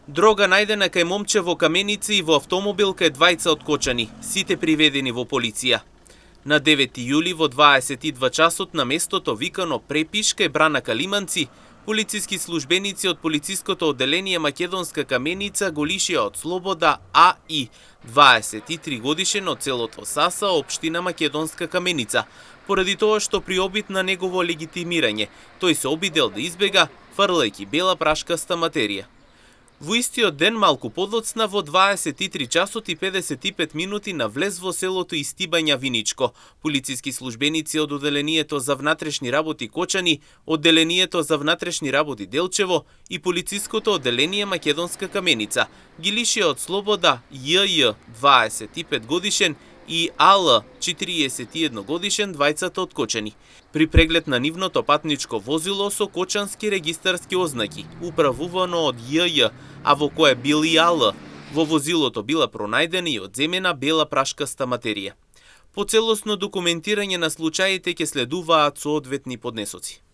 Дрога најдена кај момче во Каменица и во автомобил кај двајца откочани, сите приведени во полиција. На 9 јули во 22 часот на местото викано Препиш кај Брана Калиманци, полициски службеници од полициското одделение Македонска Каменица го лишија од слобода А.И. 23 годишен од селото Саса, општина Македонска Каменица, поради тоа што при обид на негово легитимирање, тој се обидел да избега, фрлајќи бела прашкаста материја. Во истиот ден, малку подоцна, во 23 часот и 55 минути на влез во селото Истибања Виничко, полициски службеници од одделението за внатрешни работи Кочани, одделението за внатрешни работи Делчево и полициското одделение Македонска Каменица ги лишија од слобода Ј.Ј. 25 годишен и А.Л. 41 годишен, двајцата откочени. При преглед на нивното патничко возило со кочански регистарски ознаки, управувано од Ј.Ј., а во кое бил и А.Л., во возилото била пронајдена и одземена бела прашкаста материја. По целосно документирање на случаите ќе следуваат соодветни поднесоци.